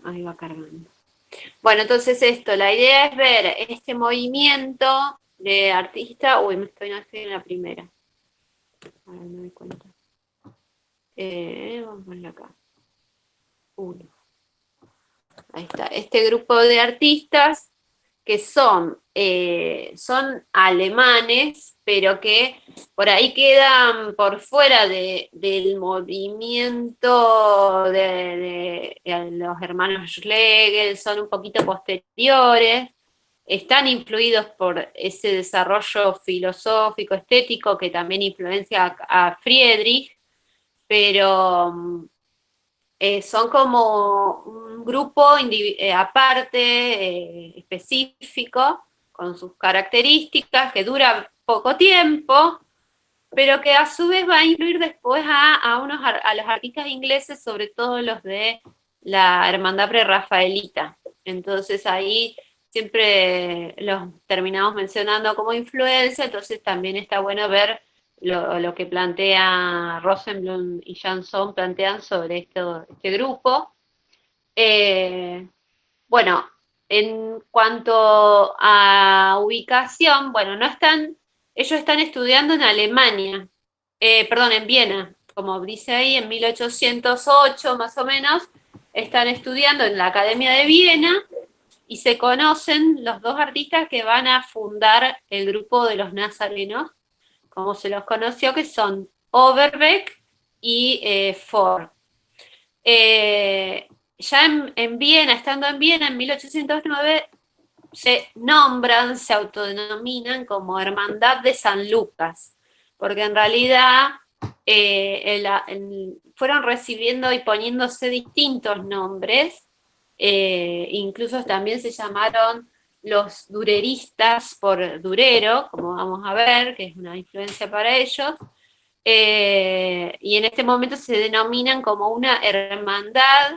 ahí va cargando. Bueno, entonces la idea es ver este movimiento de artista. Uy, no estoy en la primera. Ahora me doy cuenta. Vamos a ponerlo acá. Uno. Ahí está. Este grupo de artistas que son alemanes, pero que por ahí quedan por fuera del movimiento de los hermanos Schlegel, son un poquito posteriores, están influidos por ese desarrollo filosófico, estético, que también influencia a Friedrich, pero son como un grupo aparte, específico, con sus características, que dura poco tiempo, pero que a su vez va a incluir después a los artistas ingleses, sobre todo los de la hermandad prerrafaelita. Entonces ahí siempre los terminamos mencionando como influencia, entonces también está bueno ver lo que plantea Rosenblum y Jansson plantean sobre este grupo. Eh, bueno, en cuanto a ubicación, bueno, ellos están estudiando en Alemania, perdón, en Viena, como dice ahí, en 1808 más o menos, están estudiando en la Academia de Viena y se conocen los dos artistas que van a fundar el grupo de los nazarenos, como se los conoció, que son Overbeck y Ford. Ya en Viena, estando en Viena en 1809, se autodenominan como Hermandad de San Lucas, porque en realidad fueron recibiendo y poniéndose distintos nombres, incluso también se llamaron los dureristas por Durero, como vamos a ver, que es una influencia para ellos, y en este momento se denominan como una hermandad,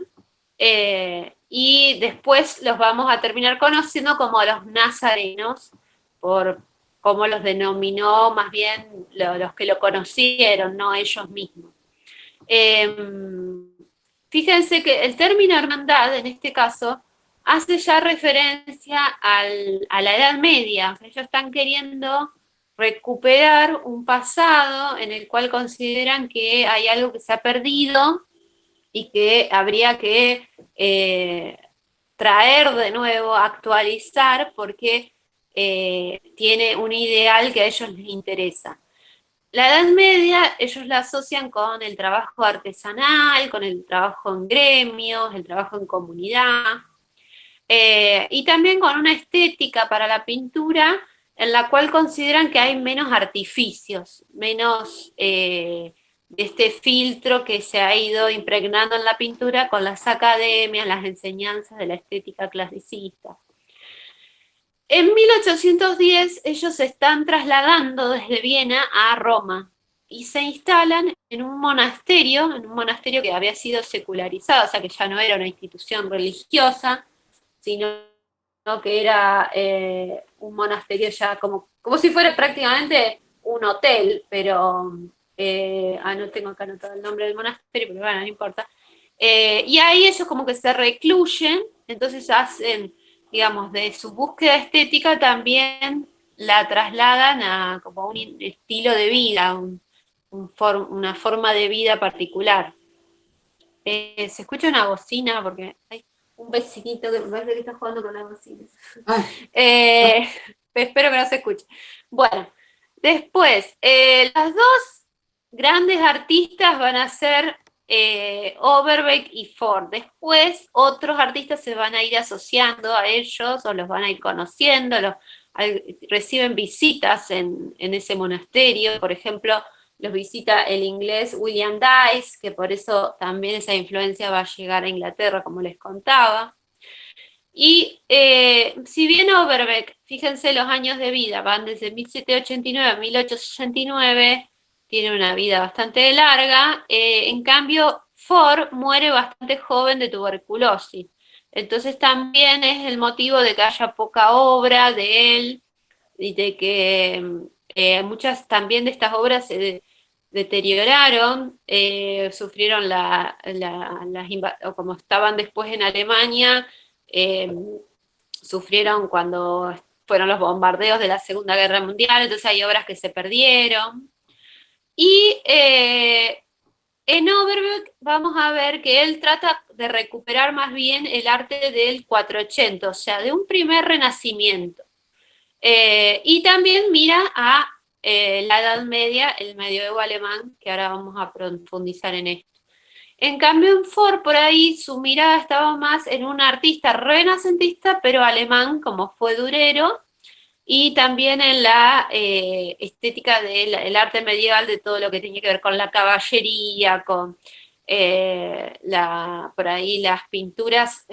y después los vamos a terminar conociendo como los nazarenos, por cómo los denominó más bien los que lo conocieron, no ellos mismos. Eh, Fíjense que el término hermandad, en este caso, hace ya referencia a la Edad Media. O sea, ellos están queriendo recuperar un pasado en el cual consideran que hay algo que se ha perdido y que habría que traer de nuevo, actualizar, porque tiene un ideal que a ellos les interesa. La Edad Media ellos la asocian con el trabajo artesanal, con el trabajo en gremios, el trabajo en comunidad, y también con una estética para la pintura en la cual consideran que hay menos artificios, menos de este filtro que se ha ido impregnando en la pintura con las academias, las enseñanzas de la estética clasicista. En 1810 ellos se están trasladando desde Viena a Roma y se instalan en un monasterio que había sido secularizado, o sea que ya no era una institución religiosa, sino que era un monasterio ya como si fuera prácticamente un hotel, pero no tengo acá anotado el nombre del monasterio, pero bueno, no importa. Y ahí ellos como que se recluyen, entonces hacen, digamos, de su búsqueda estética también la trasladan a como un estilo de vida, una forma de vida particular. Se escucha una bocina porque hay un vecinito que me parece que está jugando con la bocina. Ah, Eh, Espero que no se escuche. Bueno, después, las dos grandes artistas van a ser Overbeck y Ford. Después, otros artistas se van a ir asociando a ellos o los van a ir conociendo, reciben visitas en ese monasterio. Por ejemplo, los visita el inglés William Dyce, que por eso también esa influencia va a llegar a Inglaterra, como les contaba. Y si bien Overbeck, fíjense los años de vida, van desde 1789 a 1869, tiene una vida bastante larga, en cambio Ford muere bastante joven de tuberculosis. Entonces también es el motivo de que haya poca obra de él y de que muchas también de estas obras deterioraron, sufrieron o como estaban después en Alemania, eh, sufrieron cuando fueron los bombardeos de la Segunda Guerra Mundial, entonces hay obras que se perdieron. Y en Overbeck vamos a ver que él trata de recuperar más bien el arte del 480, o sea, de un primer renacimiento. Y también mira a la Edad Media, el medioevo alemán, que ahora vamos a profundizar en esto. En cambio, en Ford, por ahí, su mirada estaba más en un artista renacentista, pero alemán, como fue Durero, y también en la estética del arte medieval, de todo lo que tenía que ver con la caballería, con por ahí las pinturas.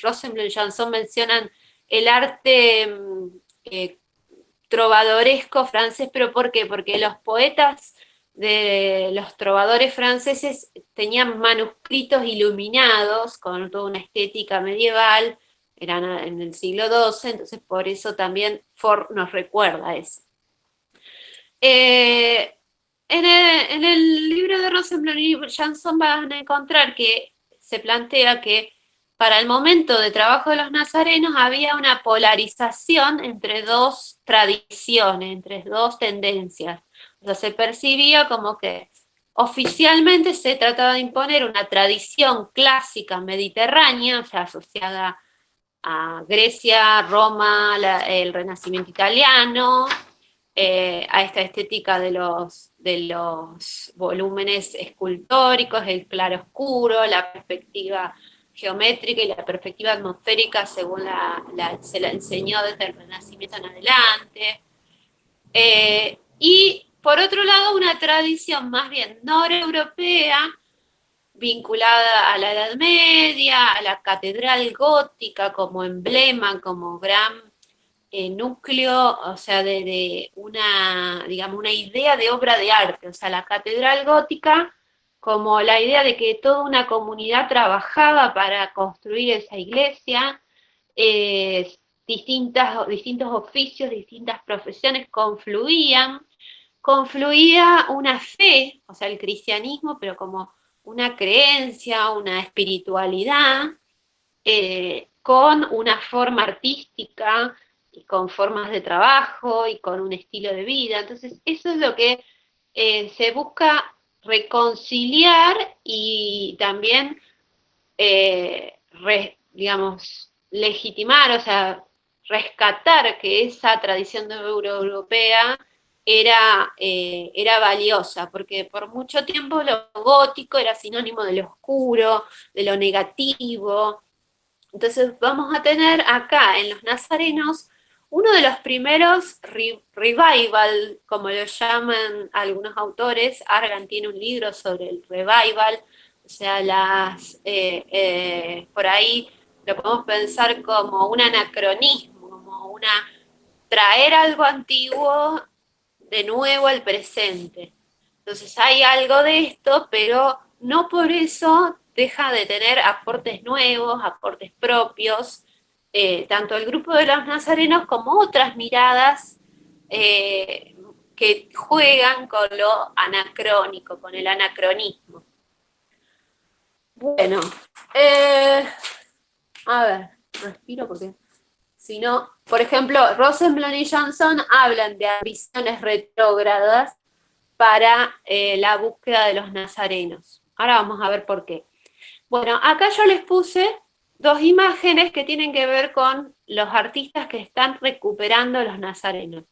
Rosenblum y Janson mencionan el arte eh, trovadoresco francés, pero ¿por qué? Porque los poetas de los trovadores franceses tenían manuscritos iluminados con toda una estética medieval, eran en el siglo XII, entonces por eso también Ford nos recuerda eso. En el libro de Rosenblum y Janson van a encontrar que se plantea que para el momento de trabajo de los nazarenos había una polarización entre dos tradiciones, entre dos tendencias. O sea, se percibía como que oficialmente se trataba de imponer una tradición clásica mediterránea, o sea, asociada a Grecia, Roma, el Renacimiento italiano, a esta estética de los volúmenes escultóricos, el claroscuro, la perspectiva geométrica y la perspectiva atmosférica según se la enseñó desde el Renacimiento en adelante. Y por otro lado, una tradición más bien noreuropea, vinculada a la Edad Media, a la catedral gótica como emblema, como gran núcleo, o sea, de una, digamos, una idea de obra de arte, o sea, la catedral gótica como la idea de que toda una comunidad trabajaba para construir esa iglesia, eh, distintos oficios, distintas profesiones confluía una fe, o sea, el cristianismo, pero como una creencia, una espiritualidad, con una forma artística y con formas de trabajo y con un estilo de vida. Entonces, eso es lo que se busca reconciliar y también, digamos, legitimar, o sea, rescatar que esa tradición europea era valiosa, porque por mucho tiempo lo gótico era sinónimo de lo oscuro, de lo negativo. Entonces vamos a tener acá en los nazarenos uno de los primeros revival, como lo llaman algunos autores. Argan tiene un libro sobre el revival, o sea, por ahí lo podemos pensar como un anacronismo, como traer algo antiguo de nuevo al presente. Entonces hay algo de esto, pero no por eso deja de tener aportes nuevos, aportes propios, tanto el grupo de los nazarenos como otras miradas que juegan con lo anacrónico, con el anacronismo. Bueno, a ver, respiro porque si no, por ejemplo, Rosenblum y Janson hablan de ambiciones retrógradas para la búsqueda de los nazarenos. Ahora vamos a ver por qué. Bueno, acá yo les puse dos imágenes que tienen que ver con los artistas que están recuperando los nazarenos.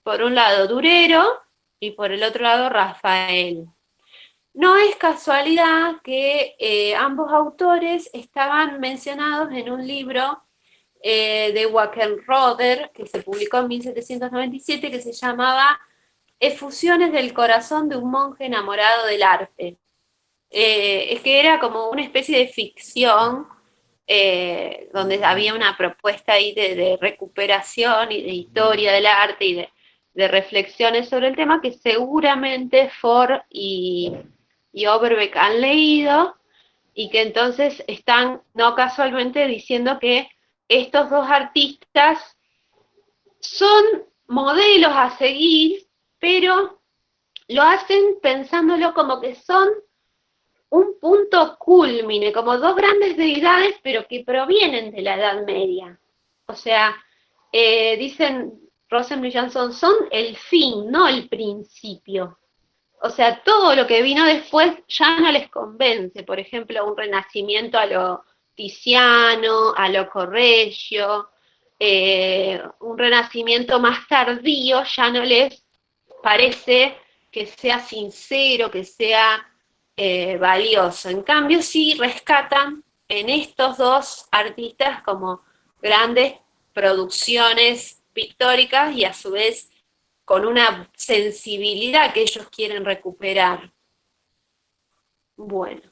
Por un lado Durero y por el otro lado Rafael. No es casualidad que ambos autores estaban mencionados en un libro de Wackenroder, que se publicó en 1797, que se llamaba Efusiones del corazón de un monje enamorado del arte. Es que era como una especie de ficción, donde había una propuesta ahí de recuperación y de historia del arte y de reflexiones sobre el tema que seguramente Ford y Overbeck han leído, y que entonces están no casualmente diciendo que estos dos artistas son modelos a seguir, pero lo hacen pensándolo como que son un punto culmine, como dos grandes deidades, pero que provienen de la Edad Media. O sea, dicen Rosen y Jansson, son el fin, no el principio. O sea, todo lo que vino después ya no les convence. Por ejemplo, un renacimiento a lo Tiziano, a lo Correggio, un renacimiento más tardío ya no les parece que sea sincero, que sea valioso. En cambio, sí rescatan en estos dos artistas como grandes producciones pictóricas y a su vez con una sensibilidad que ellos quieren recuperar. Bueno,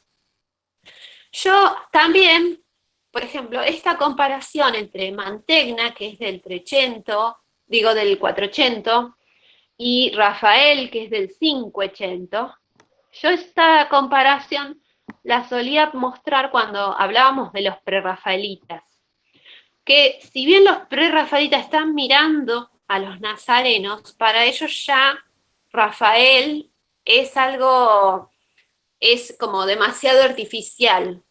yo también, por ejemplo, esta comparación entre Mantegna, que es del 300, digo del 400, y Rafael, que es del 500, yo esta comparación la solía mostrar cuando hablábamos de los prerrafaelitas, que si bien los prerrafaelitas están mirando a los nazarenos, para ellos ya Rafael es algo, es como demasiado artificial.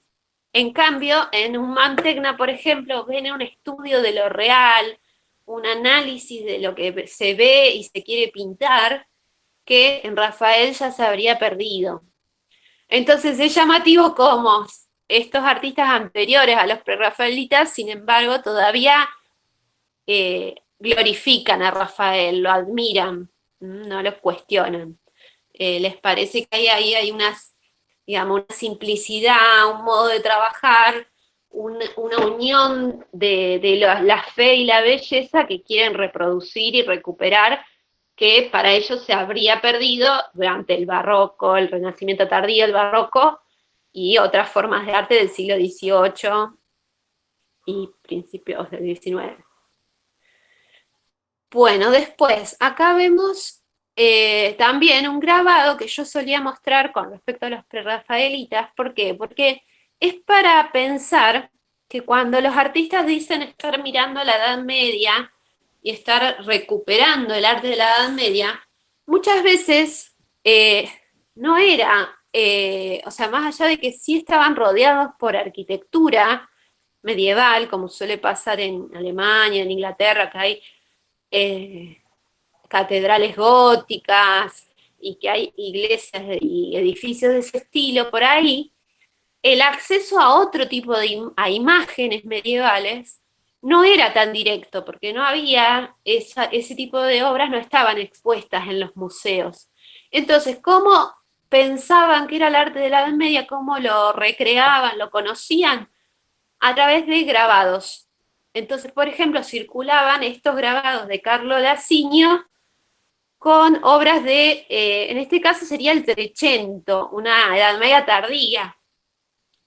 En cambio, en un Mantegna, por ejemplo, viene un estudio de lo real, un análisis de lo que se ve y se quiere pintar, que en Rafael ya se habría perdido. Entonces es llamativo cómo estos artistas anteriores a los prerrafaelitas, sin embargo, todavía glorifican a Rafael, lo admiran, no lo cuestionan. Les parece que hay unas, digamos, una simplicidad, un modo de trabajar, una unión de la fe y la belleza que quieren reproducir y recuperar, que para ellos se habría perdido durante el barroco, el renacimiento tardío, el barroco y otras formas de arte del siglo XVIII y principios del XIX. Bueno, después, acá vemos también un grabado que yo solía mostrar con respecto a los prerrafaelitas. ¿Por qué? Porque es para pensar que cuando los artistas dicen estar mirando la Edad Media y estar recuperando el arte de la Edad Media, muchas veces no era, o sea, más allá de que sí estaban rodeados por arquitectura medieval, como suele pasar en Alemania, en Inglaterra, que hay eh, catedrales góticas y que hay iglesias y edificios de ese estilo por ahí, el acceso a otro tipo de a imágenes medievales no era tan directo, porque no había ese tipo de obras, no estaban expuestas en los museos. Entonces, ¿cómo pensaban que era el arte de la Edad Media? ¿Cómo lo recreaban, lo conocían? A través de grabados. Entonces, por ejemplo, circulaban estos grabados de Carlo Lacinio con obras de, en este caso sería el Trecento, una Edad Media tardía.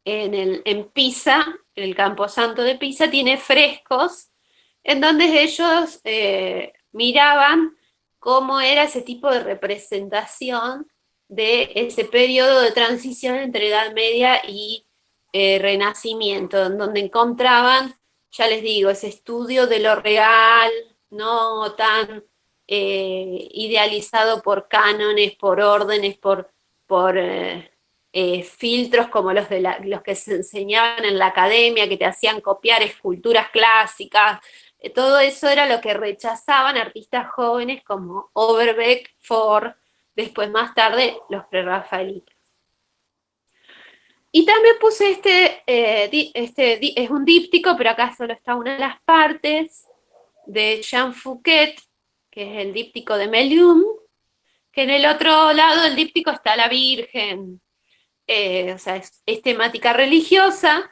En Pisa, en el Camposanto de Pisa, tiene frescos en donde ellos miraban cómo era ese tipo de representación de ese periodo de transición entre Edad Media y Renacimiento, en donde encontraban, ya les digo, ese estudio de lo real, no tan idealizado por cánones, por órdenes, por filtros como los que se enseñaban en la academia, que te hacían copiar esculturas clásicas. Todo eso era lo que rechazaban artistas jóvenes como Overbeck, Ford, después más tarde los prerrafaelitas. Y también puse es un díptico, pero acá solo está una de las partes, de Jean Fouquet, que es el díptico de Melium, que en el otro lado del díptico está la Virgen, o sea, es temática religiosa,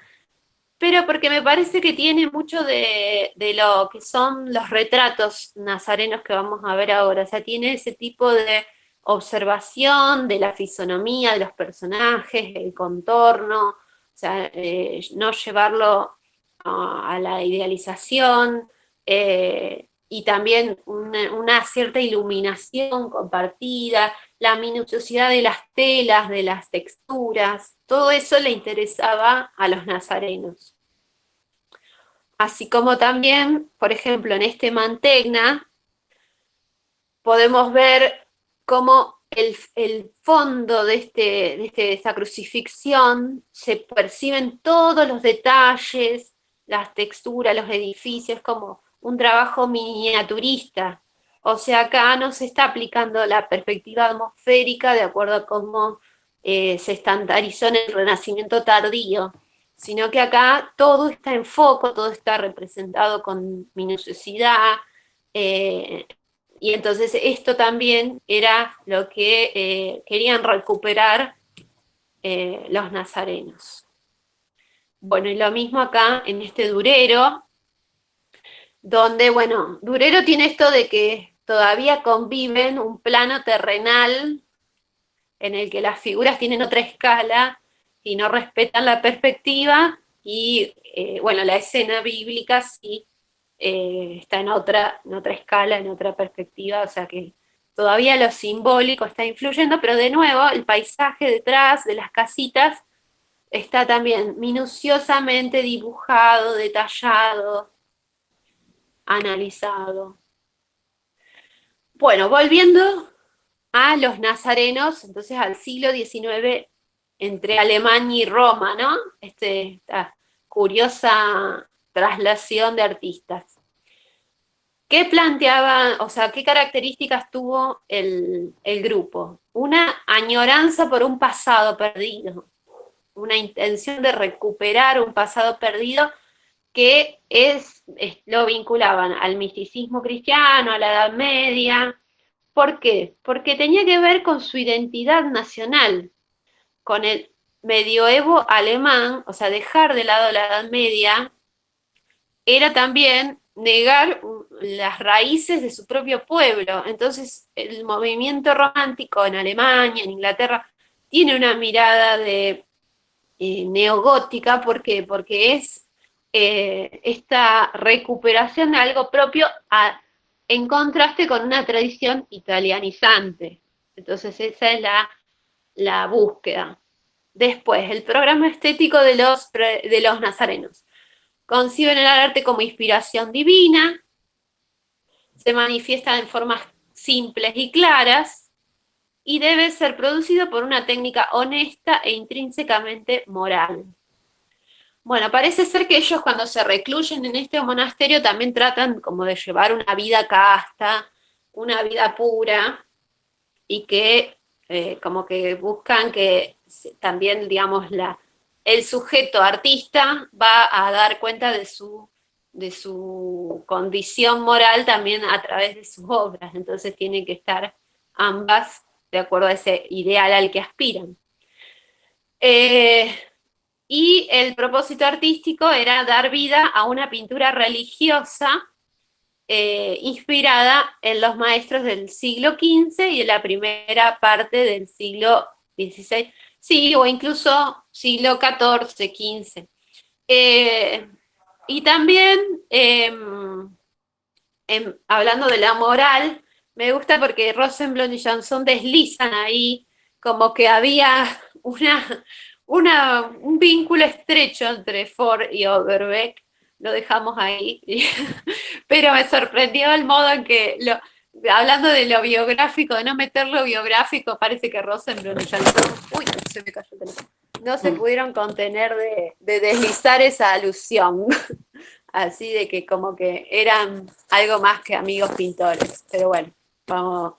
pero porque me parece que tiene mucho de lo que son los retratos nazarenos que vamos a ver ahora, o sea, tiene ese tipo de observación de la fisonomía de los personajes, el contorno, o sea, no llevarlo a la idealización, y también una cierta iluminación compartida, la minuciosidad de las telas, de las texturas, todo eso le interesaba a los nazarenos. Así como también, por ejemplo, en este Mantegna podemos ver cómo el fondo de esta crucifixión, se perciben todos los detalles, las texturas, los edificios, como un trabajo miniaturista. O sea, acá no se está aplicando la perspectiva atmosférica de acuerdo a cómo se estandarizó en el Renacimiento tardío, sino que acá todo está en foco, todo está representado con minuciosidad, y entonces esto también era lo que querían recuperar los nazarenos. Bueno, y lo mismo acá en este Durero, donde, bueno, Durero tiene esto de que todavía conviven un plano terrenal en el que las figuras tienen otra escala y no respetan la perspectiva, y bueno, la escena bíblica sí está en otra escala, en otra perspectiva, o sea que todavía lo simbólico está influyendo, pero de nuevo el paisaje detrás de las casitas está también minuciosamente dibujado, detallado, analizado. Bueno, volviendo a los nazarenos, entonces al siglo XIX, entre Alemania y Roma, ¿no? Esta curiosa traslación de artistas. ¿Qué planteaban, o sea, qué características tuvo el grupo? Una añoranza por un pasado perdido, una intención de recuperar un pasado perdido que lo vinculaban al misticismo cristiano, a la Edad Media. ¿Por qué? Porque tenía que ver con su identidad nacional, con el medioevo alemán, o sea, dejar de lado la Edad Media era también negar las raíces de su propio pueblo. Entonces, el movimiento romántico en Alemania, en Inglaterra, tiene una mirada de neogótica. ¿Por qué? Porque es esta recuperación de algo propio en contraste con una tradición italianizante. Entonces, esa es la búsqueda. Después, el programa estético de los nazarenos. Conciben el arte como inspiración divina, se manifiesta en formas simples y claras, y debe ser producido por una técnica honesta e intrínsecamente moral. Bueno, parece ser que ellos cuando se recluyen en este monasterio también tratan como de llevar una vida casta, una vida pura, y que como que buscan que también, digamos, el sujeto artista va a dar cuenta de su condición moral también a través de sus obras. Entonces tienen que estar ambas de acuerdo a ese ideal al que aspiran. Y el propósito artístico era dar vida a una pintura religiosa inspirada en los maestros del siglo XV y en la primera parte del siglo XVI, sí, o incluso siglo XIV, XV. Y también, hablando de la moral, me gusta porque Rosenblum y Janson deslizan ahí como que había un vínculo estrecho entre Ford y Overbeck. Lo dejamos ahí, pero me sorprendió el modo en que, hablando de lo biográfico, de no meter lo biográfico, parece que Rosenblum y Janson, uy, se me cayó el teléfono, no se pudieron contener de deslizar esa alusión. Así de que como que eran algo más que amigos pintores. Pero bueno, vamos,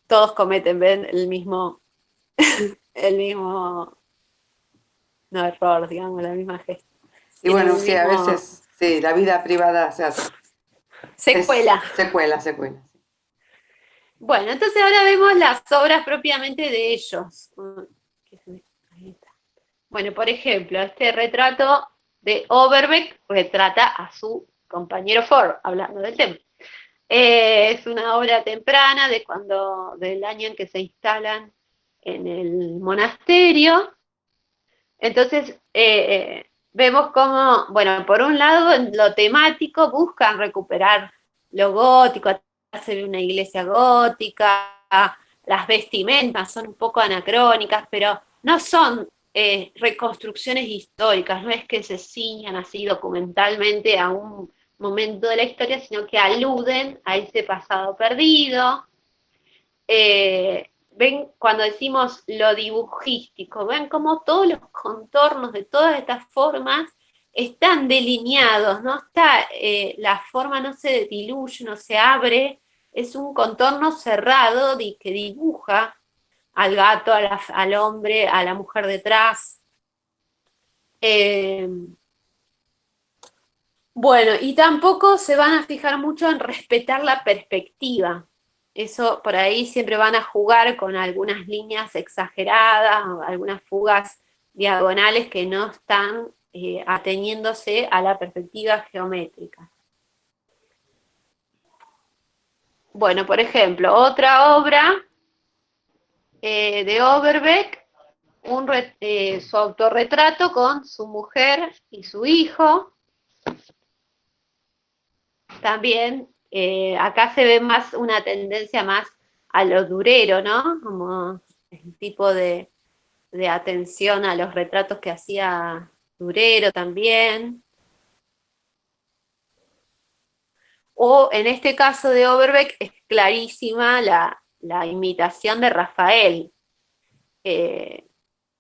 todos cometen, ven, el mismo, no error, digamos, la misma gesta. Y bueno, sí, a veces, sí, la vida privada se hace. Secuela. Secuela, secuela. Bueno, entonces ahora vemos las obras propiamente de ellos. Bueno, por ejemplo, este retrato de Overbeck retrata a su compañero Ford, hablando del tema. Es una obra temprana del año en que se instalan en el monasterio. Entonces, vemos cómo, bueno, por un lado, en lo temático buscan recuperar lo gótico, hacer una iglesia gótica, las vestimentas son un poco anacrónicas, pero no son reconstrucciones históricas, no es que se ciñan así documentalmente a un momento de la historia, sino que aluden a ese pasado perdido. ven cuando decimos lo dibujístico, ven como todos los contornos de todas estas formas están delineados, no está, la forma no se diluye, no se abre, es un contorno cerrado que dibuja al gato, al hombre, a la mujer detrás. Bueno, y tampoco se van a fijar mucho en respetar la perspectiva. Eso por ahí siempre van a jugar con algunas líneas exageradas, o algunas fugas diagonales que no están ateniéndose a la perspectiva geométrica. Bueno, por ejemplo, otra obra de Overbeck, su autorretrato con su mujer y su hijo. También acá se ve más una tendencia más a lo durero, ¿no? Como el tipo de atención a los retratos que hacía Durero también. O en este caso de Overbeck es clarísima la imitación de Rafael.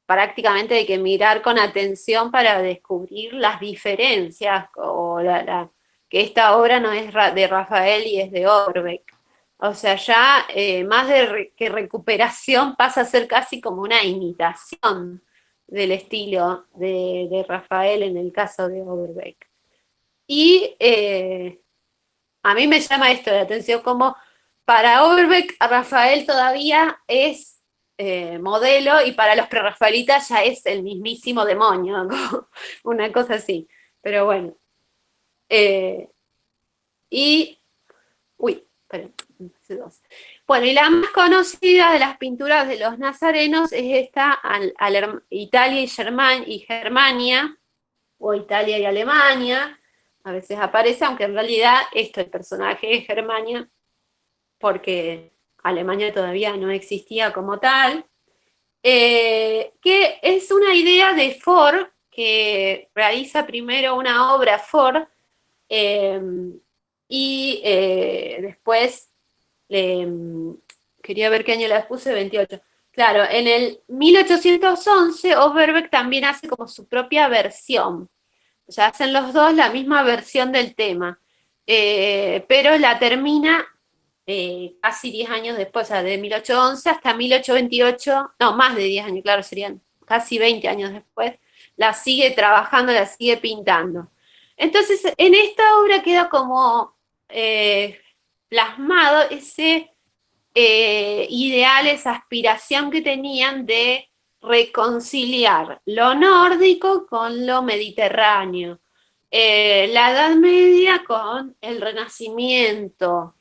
Prácticamente hay que mirar con atención para descubrir las diferencias o que esta obra no es de Rafael y es de Overbeck. O sea, ya más que recuperación pasa a ser casi como una imitación del estilo de Rafael en el caso de Overbeck. Y a mí me llama esto la atención, como para Overbeck, Rafael todavía es modelo y para los prerrafaelitas ya es el mismísimo demonio, una cosa así. Pero bueno. Y, uy, esperen, dos. Bueno, y la más conocida de las pinturas de los nazarenos es esta, Italia y Germania, o Italia y Alemania, a veces aparece, aunque en realidad esto, el personaje es Germania, porque Alemania todavía no existía como tal, que es una idea de Ford, que realiza primero una obra Ford, eh, y después, quería ver qué año la puse, 28. Claro, en el 1811 Overbeck también hace como su propia versión. O sea, hacen los dos la misma versión del tema, pero la termina casi 10 años después, o sea, de 1811 hasta 1828, no, más de 10 años, claro, serían casi 20 años después, la sigue trabajando, la sigue pintando. Entonces, en esta obra queda como plasmado ese ideal, esa aspiración que tenían de reconciliar lo nórdico con lo mediterráneo, la Edad Media con el Renacimiento,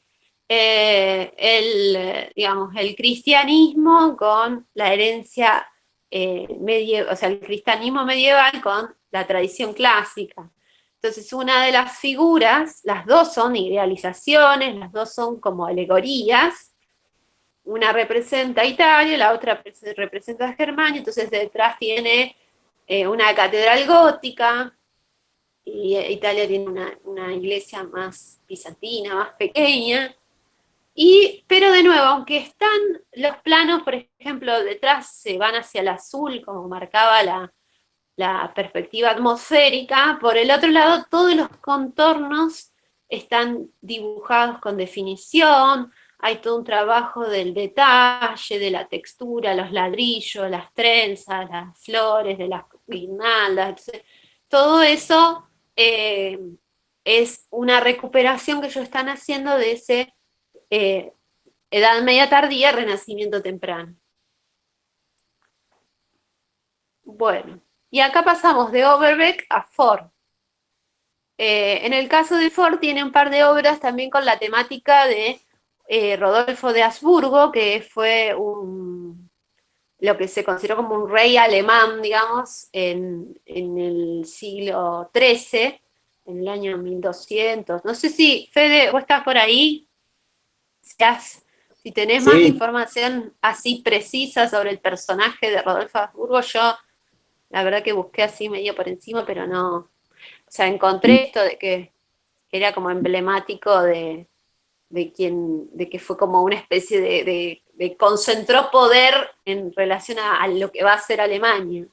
digamos, el cristianismo con la herencia medieval, o sea, el cristianismo medieval con la tradición clásica. Entonces, una de las figuras, las dos son idealizaciones, las dos son como alegorías. Una representa a Italia, la otra representa a Germania, entonces detrás tiene una catedral gótica, y Italia tiene una iglesia más bizantina, más pequeña. Pero de nuevo, aunque están los planos, por ejemplo, detrás se van hacia el azul, como marcaba la perspectiva atmosférica, por el otro lado todos los contornos están dibujados con definición, hay todo un trabajo del detalle, de la textura, los ladrillos, las trenzas, las flores, de las guirnaldas, todo eso es una recuperación que ellos están haciendo de ese eh, Edad Media tardía, Renacimiento temprano. Bueno, y acá pasamos de Overbeck a Ford. En el caso de Ford tiene un par de obras también con la temática de Rodolfo de Habsburgo, que fue lo que se consideró como un rey alemán, digamos, en el siglo XIII, en el año 1200. No sé si, Fede, vos estás por ahí, si tenés más Sí, información así precisa sobre el personaje de Rodolfo Habsburgo. Yo la verdad que busqué así medio por encima, pero no, o sea, encontré esto de que era como emblemático de que fue como una especie concentró poder en relación a lo que va a ser Alemania.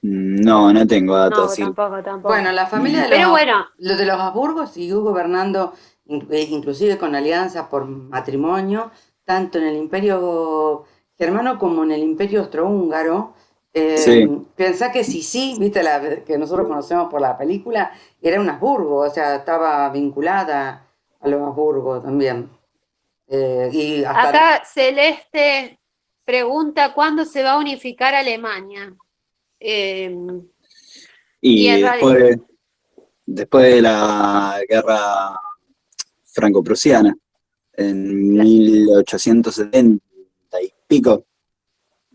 No, no tengo datos No, así. tampoco. Bueno, la familia Pero bueno, de los Habsburgo siguió gobernando, inclusive con alianzas por matrimonio, tanto en el Imperio Germano como en el Imperio Austrohúngaro. Sí. Pensá que Sisi, viste, que nosotros conocemos por la película, era un Habsburgo, o sea, estaba vinculada a los Habsburgo también. Y hasta acá Celeste pregunta cuándo se va a unificar Alemania. Eh, y Y en realidad, después de la guerra franco-prusiana, en 1870 y pico.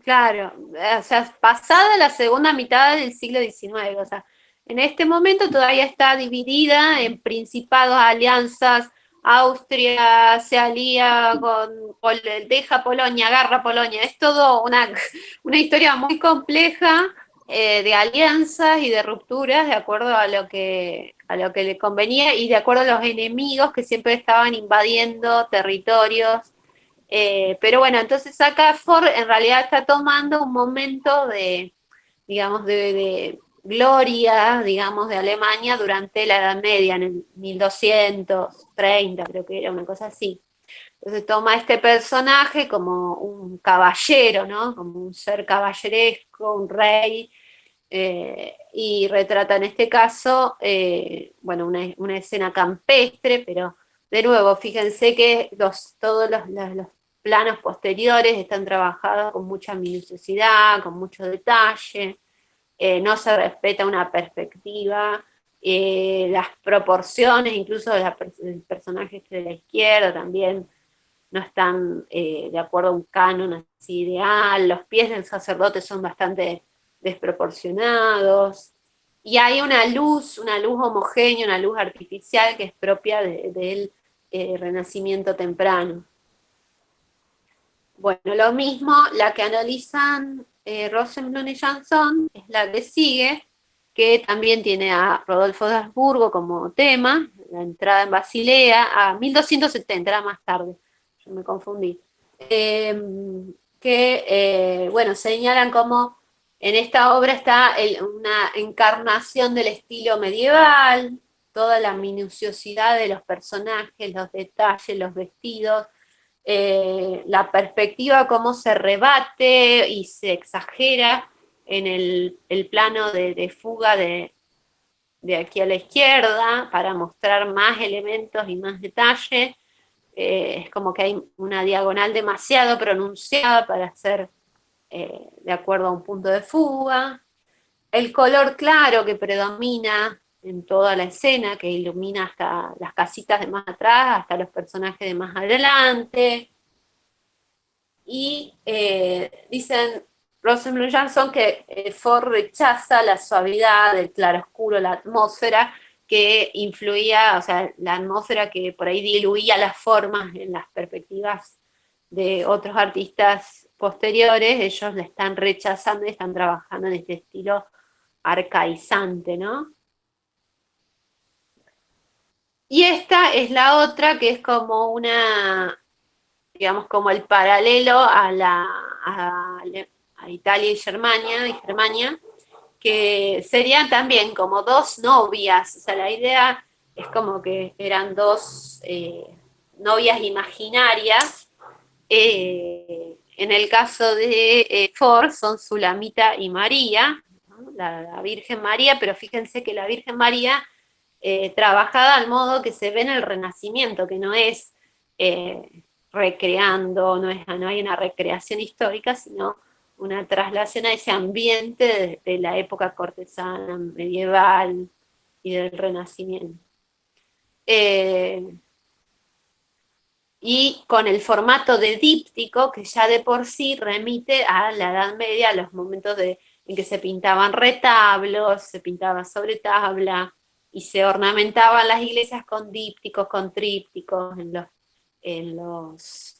claro, o sea, pasada la segunda mitad del siglo XIX, o sea, en este momento todavía está dividida en principados, alianzas. Austria se alía deja Polonia, agarra Polonia. Es todo una historia muy compleja de alianzas y de rupturas de acuerdo a lo que le convenía y de acuerdo a los enemigos que siempre estaban invadiendo territorios. Pero bueno, entonces acá Ford en realidad está tomando un momento digamos, de gloria, digamos, de Alemania durante la Edad Media, en el 1230, creo que era una cosa así. Entonces toma este personaje como un caballero, ¿no? Como un ser caballeresco, un rey, y retrata en este caso, bueno, una escena campestre, pero de nuevo, fíjense que todos los planos posteriores están trabajados con mucha minuciosidad, con mucho detalle, no se respeta una perspectiva, las proporciones, incluso de del personaje de la izquierda también no están de acuerdo a un canon así ideal, los pies del sacerdote son bastante desproporcionados, y hay una luz homogénea, una luz artificial que es propia del Renacimiento temprano. Bueno, lo mismo, la que analizan Rosenblum y Jansson es la que sigue, que también tiene a Rodolfo de Habsburgo como tema, la entrada en Basilea, a 1270, era más tarde, yo me confundí. Bueno, señalan como en esta obra está una encarnación del estilo medieval, toda la minuciosidad de los personajes, los detalles, los vestidos, la perspectiva, cómo se rebate y se exagera en el plano de fuga de aquí a la izquierda para mostrar más elementos y más detalle. Es como que hay una diagonal demasiado pronunciada para hacer de acuerdo a un punto de fuga. El color claro que predomina en toda la escena, que ilumina hasta las casitas de más atrás, hasta los personajes de más adelante. Y dicen Rosenblum y Jansson que Ford rechaza la suavidad del claroscuro, la atmósfera que influía, o sea, la atmósfera que por ahí diluía las formas en las perspectivas de otros artistas posteriores. Ellos la están rechazando y están trabajando en este estilo arcaizante, ¿no? Y esta es la otra que es como digamos, como el paralelo a Italia y Germania, que serían también como dos novias, o sea, la idea es como que eran dos novias imaginarias. En el caso de Ford son Sulamita y María, ¿no? La Virgen María, pero fíjense que la Virgen María trabajada al modo que se ve en el Renacimiento, que no es recreando, no hay una recreación histórica, sino una traslación a ese ambiente de la época cortesana, medieval y del Renacimiento. Y con el formato de díptico, que ya de por sí remite a la Edad Media, a los momentos en que se pintaban retablos, se pintaba sobre tabla, y se ornamentaban las iglesias con dípticos, con trípticos,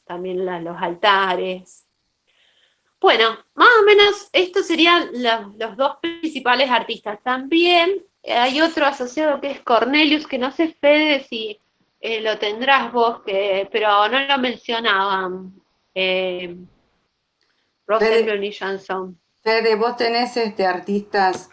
también los altares. Bueno, más o menos estos serían los dos principales artistas. También hay otro asociado que es Cornelius, que no sé, Fede, si lo tendrás vos, pero no lo mencionaban. eh, Fede, Rosenblum y Chanson. Fede, vos tenés artistas